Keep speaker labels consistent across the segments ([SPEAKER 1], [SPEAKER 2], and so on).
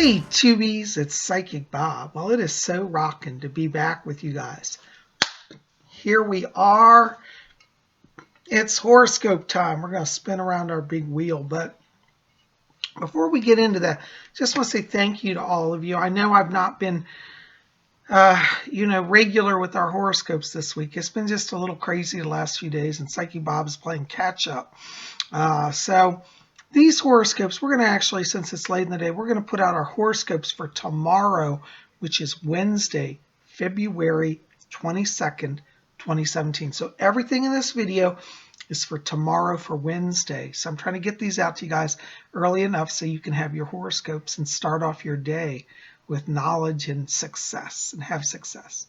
[SPEAKER 1] Hey Tubies, it's Psychic Bob. Well, it is so rocking to be back with you guys. Here we are. It's horoscope time. We're going to spin around our big wheel. But before we get into that, just want to say thank you to all of you. I know I've not been, regular with our horoscopes this week. It's been just a little crazy the last few days, and Psychic Bob is playing catch up. So these horoscopes, we're going to actually, since it's late in the day, we're going to put out our horoscopes for tomorrow, which is Wednesday, February 22nd, 2017. So everything in this video is for tomorrow, for Wednesday. So I'm trying to get these out to you guys early enough so you can have your horoscopes and start off your day with knowledge and success and have success.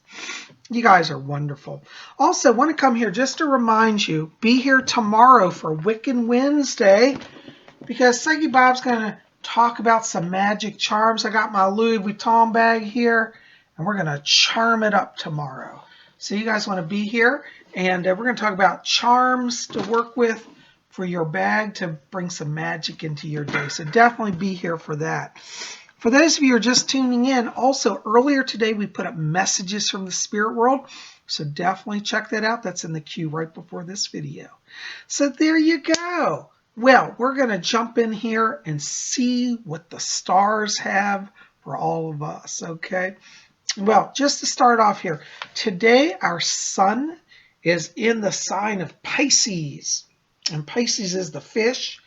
[SPEAKER 1] You guys are wonderful. Also, want to come here just to remind you, be here tomorrow for Wiccan Wednesday, because Psychic Bob's going to talk about some magic charms. I got my Louis Vuitton bag here, and we're going to charm it up tomorrow. So you guys want to be here, and we're going to talk about charms to work with for your bag to bring some magic into your day. So definitely be here for that. For those of you who are just tuning in, also earlier today we put up messages from the spirit world. So definitely check that out. That's in the queue right before this video. So there you go. Well, we're going to jump in here and see what the stars have for all of us, okay? Well, just to start off here, today our sun is in the sign of Pisces, and Pisces is the fish.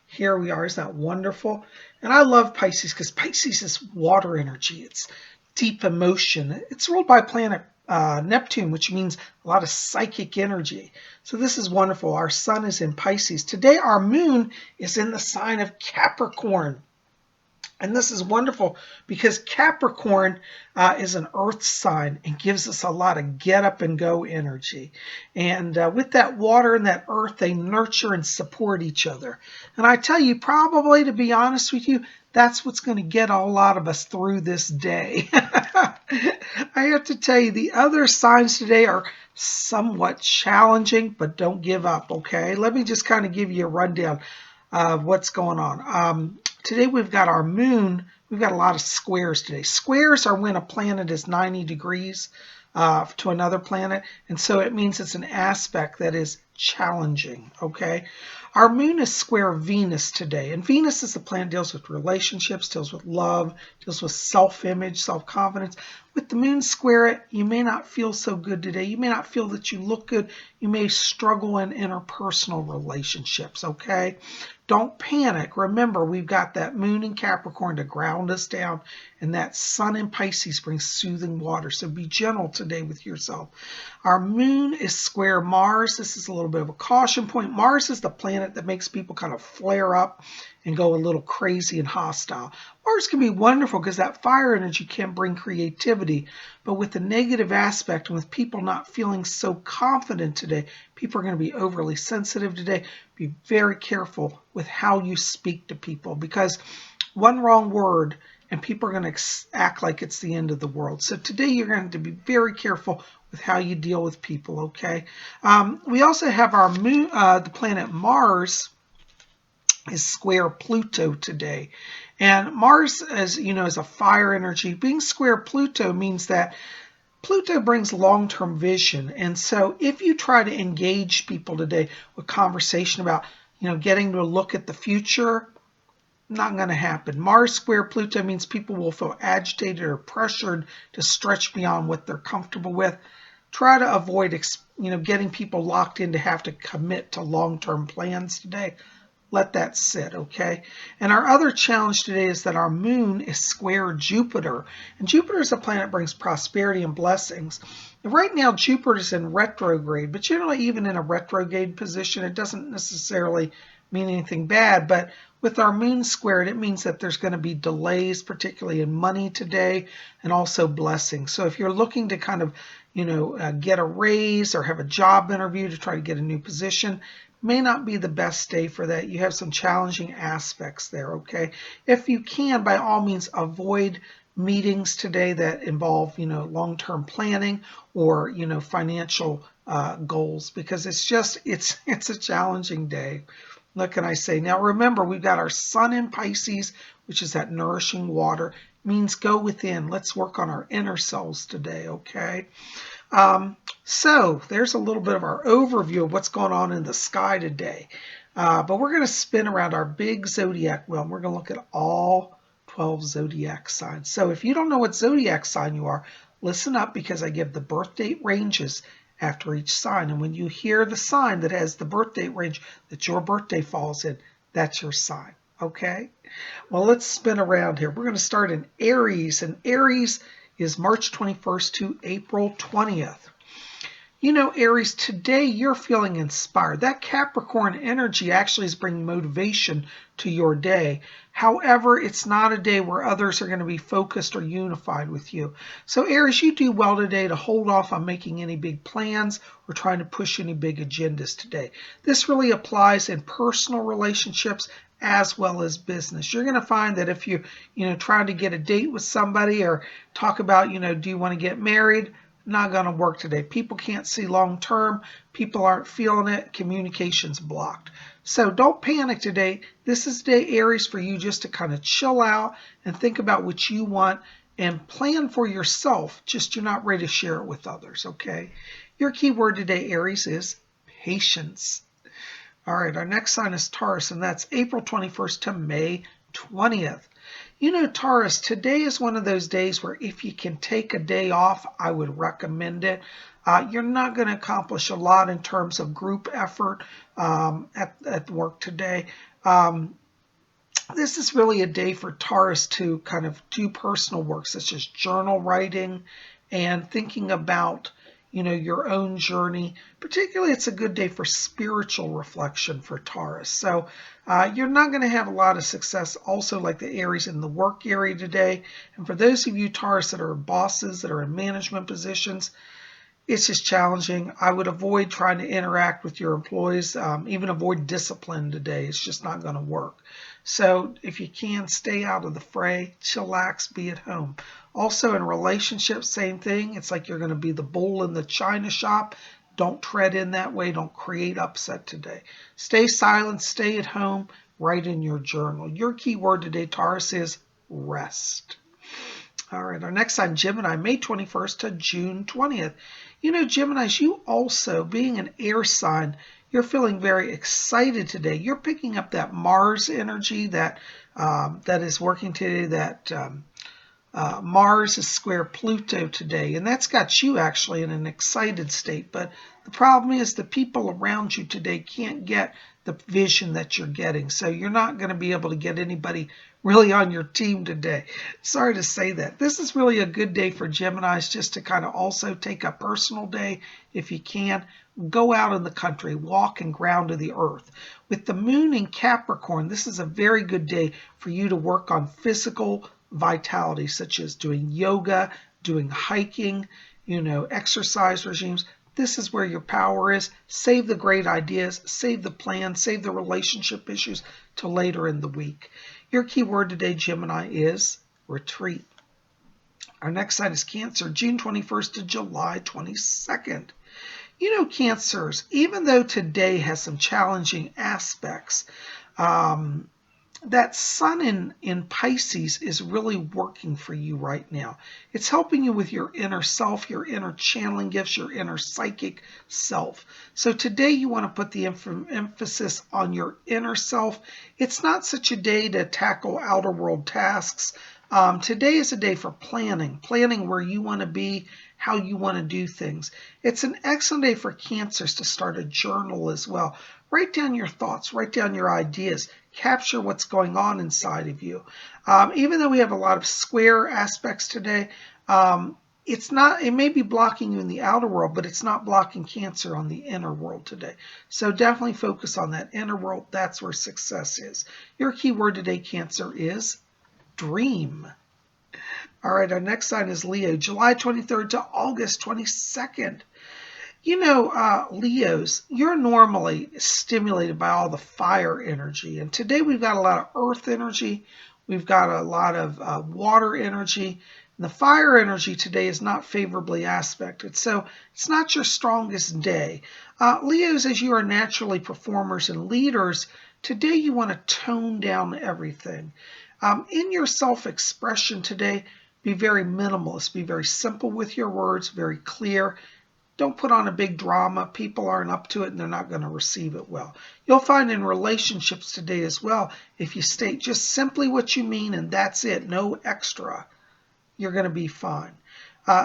[SPEAKER 1] Here we are. Isn't that wonderful? And I love Pisces because Pisces is water energy. It's deep emotion. It's ruled by planet Neptune, which means a lot of psychic energy. So this is wonderful. Our sun is in Pisces. Today our moon is in the sign of Capricorn. And this is wonderful because Capricorn is an earth sign and gives us a lot of get up and go energy. And with that water and that earth, they nurture and support each other. And I tell you, probably, to be honest with you, that's what's going to get a lot of us through this day. I have to tell you, the other signs today are somewhat challenging, but don't give up, okay? Let me just kind of give you a rundown of what's going on. Today we've got our moon. We've got a lot of squares today. Squares are when a planet is 90 degrees to another planet, and so it means it's an aspect that is challenging, okay? Our moon is square Venus today, and Venus is the planet that deals with relationships, deals with love, deals with self-image, self-confidence. With the moon square it, you may not feel so good today. You may not feel that you look good. You may struggle in interpersonal relationships, okay? Don't panic. Remember, we've got that moon in Capricorn to ground us down, and that sun in Pisces brings soothing water. So be gentle today with yourself. Our moon is square Mars. This is a little bit of a caution point. Mars is the planet that makes people kind of flare up and go a little crazy and hostile. Mars can be wonderful because that fire energy can bring creativity, but with the negative aspect and with people not feeling so confident today, people are going to be overly sensitive today. Be very careful with how you speak to people, because one wrong word and people are going to act like it's the end of the world. So today you're going to be very careful with how you deal with people, okay? We also have our moon, the planet Mars is square Pluto today. And Mars, as you know, is a fire energy. Being square Pluto means that Pluto brings long-term vision. And so if you try to engage people today with conversation about, getting to look at the future, not going to happen. Mars square Pluto means people will feel agitated or pressured to stretch beyond what they're comfortable with. Try to avoid, getting people locked in to have to commit to long-term plans today. Let that sit, okay? And our other challenge today is that our moon is square Jupiter. And Jupiter is a planet that brings prosperity and blessings. And right now, Jupiter is in retrograde. But generally, even in a retrograde position, it doesn't necessarily mean anything bad. But with our moon squared, it means that there's going to be delays, particularly in money today, and also blessings. So if you're looking to kind of, get a raise or have a job interview to try to get a new position, may not be the best day for that. You have some challenging aspects there, okay? If you can, by all means, avoid meetings today that involve, long-term planning or, financial goals, because it's a challenging day. What can I say? Now remember, we've got our sun in Pisces, which is that nourishing water. It means go within. Let's work on our inner selves today, okay? So there's a little bit of our overview of what's going on in the sky today. But we're going to spin around our big zodiac wheel, and we're going to look at all 12 zodiac signs. So if you don't know what zodiac sign you are, listen up, because I give the birth date ranges after each sign. And when you hear the sign that has the birth date range that your birthday falls in, that's your sign. Okay? Well, let's spin around here. We're going to start in Aries, and Aries is March 21st to April 20th. You know, Aries, today you're feeling inspired. That Capricorn energy actually is bringing motivation to your day. However, it's not a day where others are going to be focused or unified with you. So, Aries, you do well today to hold off on making any big plans or trying to push any big agendas today. This really applies in personal relationships as well as business. You're going to find that if you're trying to get a date with somebody or talk about, do you want to get married? Not going to work today. People can't see long term. People aren't feeling it. Communication's blocked. So don't panic today. This is day, Aries, for you just to kind of chill out and think about what you want and plan for yourself. Just you're not ready to share it with others, okay? Your key word today, Aries, is patience. All right, our next sign is Taurus, and that's April 21st to May 20th. You know, Taurus, today is one of those days where if you can take a day off, I would recommend it. You're not going to accomplish a lot in terms of group effort at work today. This is really a day for Taurus to kind of do personal work, such as journal writing and thinking about your own journey. Particularly, it's a good day for spiritual reflection for Taurus. So you're not going to have a lot of success also like the Aries in the work area today. And for those of you Taurus that are bosses, that are in management positions, it's just challenging. I would avoid trying to interact with your employees, even avoid discipline today. It's just not going to work. So if you can, stay out of the fray, chillax, be at home. Also in relationships, same thing. It's like you're going to be the bull in the china shop. Don't tread in that way. Don't create upset today. Stay silent, stay at home, write in your journal. Your key word today, Taurus, is rest. All right, our next sign, Gemini, May 21st to June 20th. You know, Geminis, you also, being an air sign, you're feeling very excited today. You're picking up that Mars energy that is working today, that Mars is square Pluto today, and that's got you actually in an excited state. But the problem is the people around you today can't get the vision that you're getting, so you're not going to be able to get anybody really on your team today. Sorry to say that. This is really a good day for Geminis just to kind of also take a personal day if you can. Go out in the country, walk and ground to the earth. With the moon in Capricorn, this is a very good day for you to work on physical vitality, such as doing yoga, doing hiking, exercise regimes. This is where your power is. Save the great ideas, save the plans, save the relationship issues till later in the week. Your key word today, Gemini, is retreat. Our next sign is Cancer, June 21st to July 22nd. You know, Cancers, even though today has some challenging aspects, that sun in Pisces is really working for you right now. It's helping you with your inner self, your inner channeling gifts, your inner psychic self. So today you want to put the emphasis on your inner self. It's not such a day to tackle outer world tasks. Today is a day for planning where you want to be, how you want to do things. It's an excellent day for Cancers to start a journal as well. Write down your thoughts, write down your ideas, capture what's going on inside of you. Even though we have a lot of square aspects today, it may be blocking you in the outer world, but it's not blocking Cancer on the inner world today. So definitely focus on that inner world. That's where success is. Your key word today, Cancer, is dream. All right, our next sign is Leo, July 23rd to August 22nd. You know, Leos, you're normally stimulated by all the fire energy. And today we've got a lot of earth energy. We've got a lot of water energy. And the fire energy today is not favorably aspected. So it's not your strongest day. Leos, as you are naturally performers and leaders, Today you want to tone down everything. In your self-expression today, be very minimalist, be very simple with your words, very clear. Don't put on a big drama. People aren't up to it and they're not going to receive it well. You'll find in relationships today as well, if you state just simply what you mean and that's it, no extra, you're going to be fine.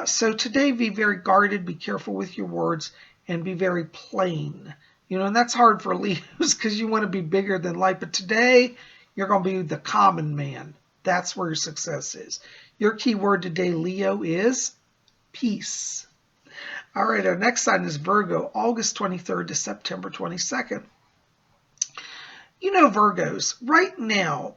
[SPEAKER 1] So today, be very guarded, be careful with your words, and be very plain. And that's hard for Leos because you want to be bigger than life. But today, you're going to be the common man. That's where your success is. Your key word today, Leo, is peace. All right, our next sign is Virgo, August 23rd to September 22nd. Virgos, right now,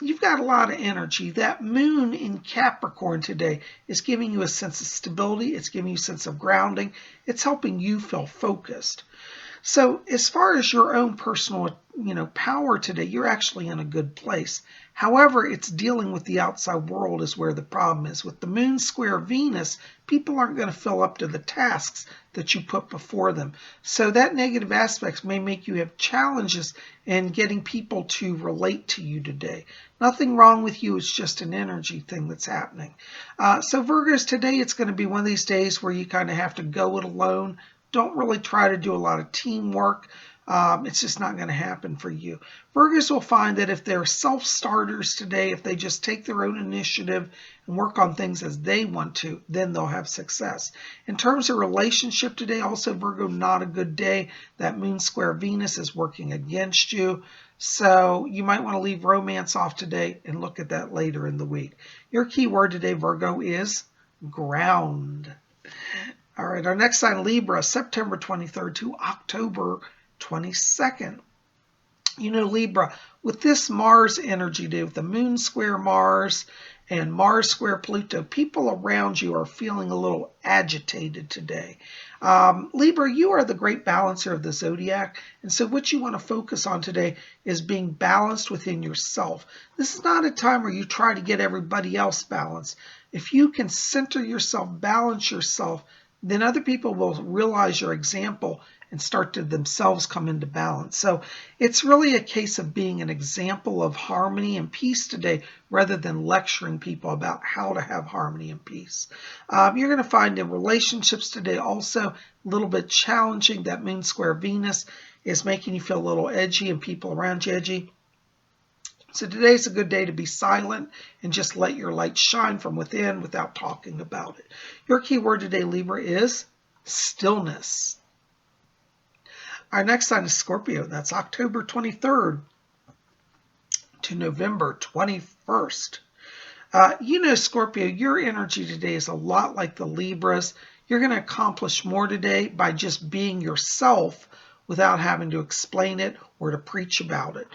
[SPEAKER 1] you've got a lot of energy. That moon in Capricorn today is giving you a sense of stability. It's giving you a sense of grounding. It's helping you feel focused. So as far as your own personal, power today, you're actually in a good place. However, it's dealing with the outside world is where the problem is. With the moon square Venus, people aren't going to fill up to the tasks that you put before them. So that negative aspects may make you have challenges in getting people to relate to you today. Nothing wrong with you. It's just an energy thing that's happening. So Virgos, today it's going to be one of these days where you kind of have to go it alone. Don't really try to do a lot of teamwork. It's just not going to happen for you. Virgos will find that if they're self-starters today, if they just take their own initiative and work on things as they want to, then they'll have success. In terms of relationship today, also Virgo, not a good day. That moon square Venus is working against you. So you might want to leave romance off today and look at that later in the week. Your key word today, Virgo, is ground. All right, our next sign, Libra, September 23rd to October 22nd. Libra, with this Mars energy today, with the moon square Mars and Mars square Pluto, people around you are feeling a little agitated today. Libra, you are the great balancer of the Zodiac, and so what you want to focus on today is being balanced within yourself. This is not a time where you try to get everybody else balanced. If you can center yourself, balance yourself, then other people will realize your example and start to themselves come into balance. So it's really a case of being an example of harmony and peace today rather than lecturing people about how to have harmony and peace. You're going to find in relationships today also a little bit challenging. That moon square Venus is making you feel a little edgy and people around you edgy. So today's a good day to be silent and just let your light shine from within without talking about it. Your key word today, Libra, is stillness. Our next sign is Scorpio. That's October 23rd to November 21st. Scorpio, your energy today is a lot like the Libras. You're going to accomplish more today by just being yourself without having to explain it or to preach about it.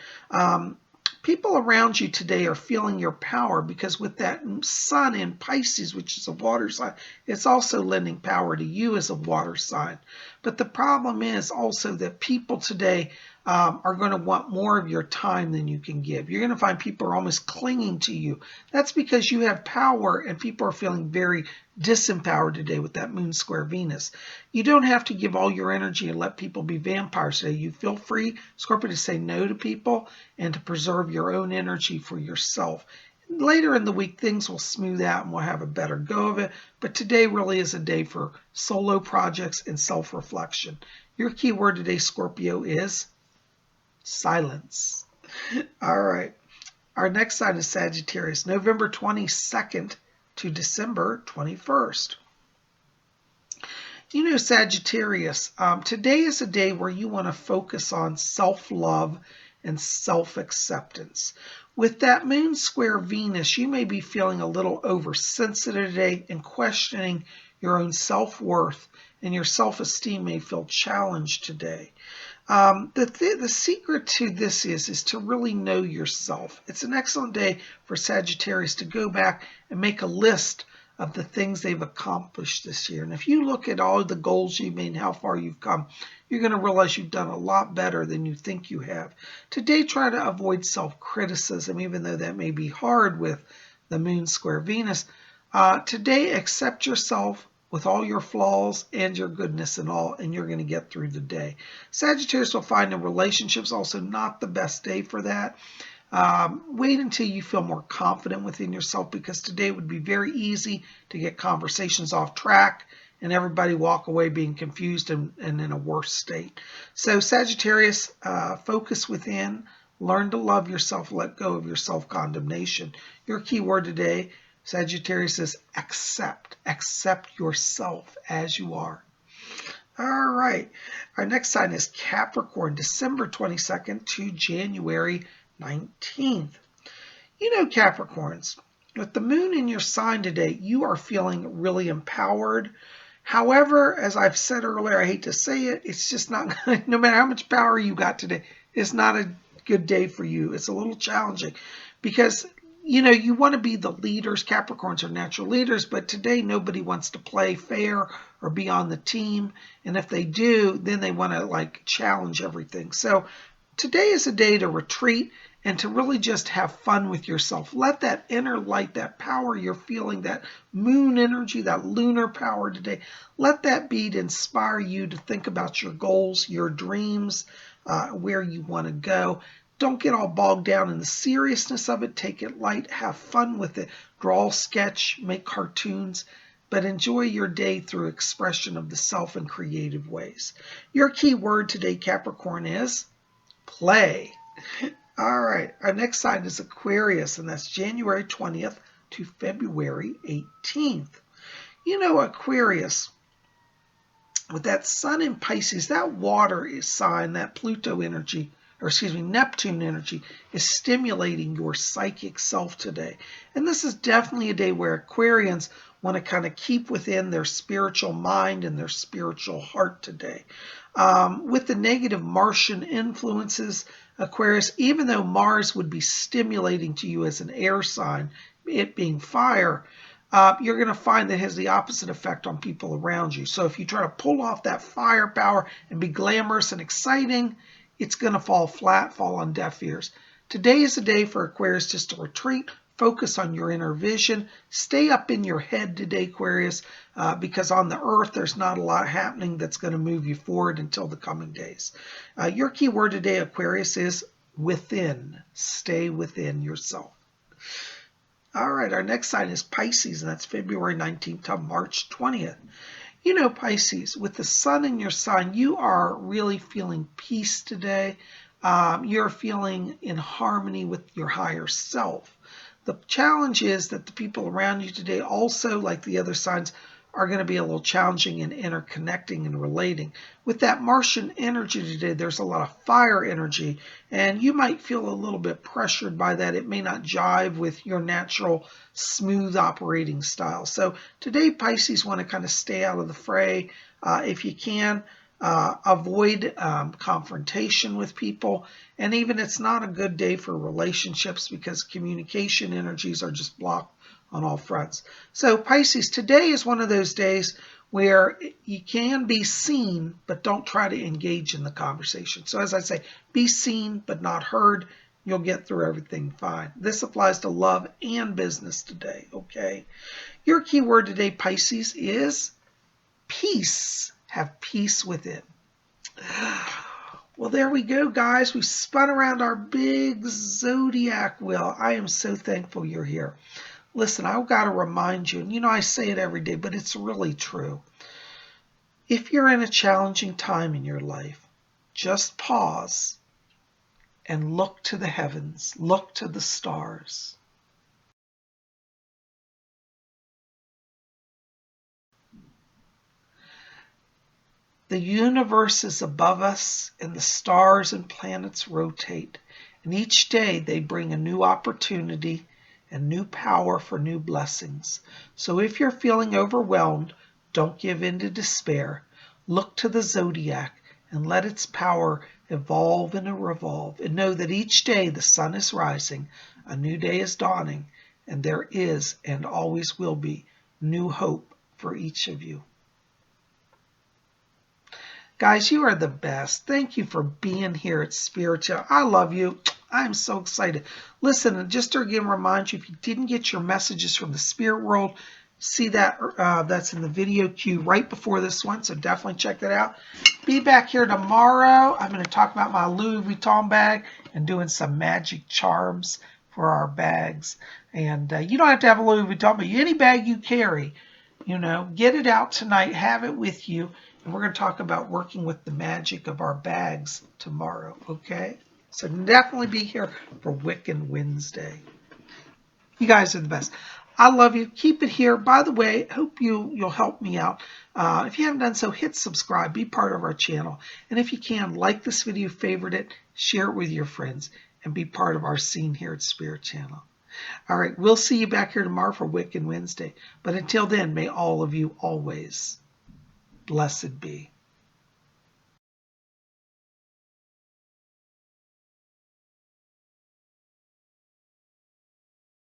[SPEAKER 1] People around you today are feeling your power because with that sun in Pisces, which is a water sign, it's also lending power to you as a water sign. But the problem is also that people today are going to want more of your time than you can give. You're going to find people are almost clinging to you. That's because you have power and people are feeling very disempowered today with that moon square Venus. You don't have to give all your energy and let people be vampires today. You feel free, Scorpio, to say no to people and to preserve your own energy for yourself. Later in the week, things will smooth out and we'll have a better go of it. But today really is a day for solo projects and self-reflection. Your key word today, Scorpio, is silence. All right. Our next sign is Sagittarius, November 22nd to December 21st. Sagittarius, today is a day where you want to focus on self-love and self-acceptance. With that moon square Venus, you may be feeling a little oversensitive today and questioning your own self-worth, and your self-esteem may feel challenged today. The secret to this is to really know yourself. It's an excellent day for Sagittarius to go back and make a list of the things they've accomplished this year. And if you look at all the goals you've made and how far you've come, you're going to realize you've done a lot better than you think you have. Today, try to avoid self-criticism, even though that may be hard with the moon square Venus. Today, accept yourself, with all your flaws and your goodness and all, and you're going to get through the day. Sagittarius will find in relationships also not the best day for that. Wait until you feel more confident within yourself, because today would be very easy to get conversations off track and everybody walk away being confused and in a worse state. So Sagittarius, focus within, learn to love yourself, let go of your self-condemnation. Your key word today, Sagittarius, is accept. Accept yourself as you are. All right. Our next sign is Capricorn, December 22nd to January 19th. You know, Capricorns, with the moon in your sign today, you are feeling really empowered. However, as I've said earlier, I hate to say it, it's just not good. No matter how much power you got today, it's not a good day for you. It's a little challenging because, you know, you want to be the leaders. Capricorns are natural leaders, but today nobody wants to play fair or be on the team. And if they do, then they want to like challenge everything. So today is a day to retreat and to really just have fun with yourself. Let that inner light, that power you're feeling, that moon energy, that lunar power today, let that be to inspire you to think about your goals, your dreams, where you want to go. Don't get all bogged down in the seriousness of it. Take it light. Have fun with it. Draw, sketch, make cartoons, but enjoy your day through expression of the self in creative ways. Your key word today, Capricorn, is play. All right, our next sign is Aquarius, and that's January 20th to February 18th. You know, Aquarius, with that sun in Pisces, that water sign, that Pluto energy, or excuse me, Neptune energy, is stimulating your psychic self today. And this is definitely a day where Aquarians want to kind of keep within their spiritual mind and their spiritual heart today. With the negative Martian influences, Aquarius, even though Mars would be stimulating to you as an air sign, it being fire, you're going to find that it has the opposite effect on people around you. So if you try to pull off that firepower and be glamorous and exciting, it's going to fall flat, fall on deaf ears. Today is a day for Aquarius just to retreat, focus on your inner vision, stay up in your head today, Aquarius, because on the earth there's not a lot happening that's going to move you forward until the coming days. Your key word today, Aquarius, is within. Stay within yourself. All right, our next sign is Pisces, and that's February 19th to March 20th. You know, Pisces, with the sun in your sign, you are really feeling peace today. You're feeling in harmony with your higher self. The challenge is that the people around you today also, like the other signs, are going to be a little challenging in interconnecting and relating. With that Martian energy today, there's a lot of fire energy, and you might feel a little bit pressured by that. It may not jive with your natural smooth operating style. So today, Pisces want to kind of stay out of the fray if you can. Avoid confrontation with people, and even it's not a good day for relationships because communication energies are just blocked on all fronts. So Pisces, today is one of those days where you can be seen, but don't try to engage in the conversation. So as I say, be seen but not heard. You'll get through everything fine. This applies to love and business today, okay? Your key word today, Pisces, is peace. Have peace with it. Well, there we go, guys. We spun around our big zodiac wheel. I am so thankful you're here. Listen, I've got to remind you, and you know I say it every day, but it's really true. If you're in a challenging time in your life, just pause and look to the heavens, look to the stars. The universe is above us, and the stars and planets rotate. And each day they bring a new opportunity and new power for new blessings. So if you're feeling overwhelmed, don't give in to despair. Look to the zodiac and let its power evolve and revolve. And know that each day the sun is rising, a new day is dawning, and there is and always will be new hope for each of you. Guys, you are the best. Thank you for being here at Spiritual. I love you. I'm so excited. Listen, and just to again remind you, if you didn't get your messages from the spirit world, see that that's in the video queue right before this one, so definitely check that out. Be back here tomorrow. I'm going to talk about my Louis Vuitton bag and doing some magic charms for our bags. And you don't have to have a Louis Vuitton, but any bag you carry, get it out tonight, have it with you, and we're going to talk about working with the magic of our bags tomorrow, okay? So definitely be here for Wiccan Wednesday. You guys are the best. I love you. Keep it here. By the way, hope you'll help me out. If you haven't done so, hit subscribe. Be part of our channel. And if you can, like this video, favorite it, share it with your friends, and be part of our scene here at Spirit Channel. All right, we'll see you back here tomorrow for Wiccan Wednesday. But until then, may all of you always blessed be.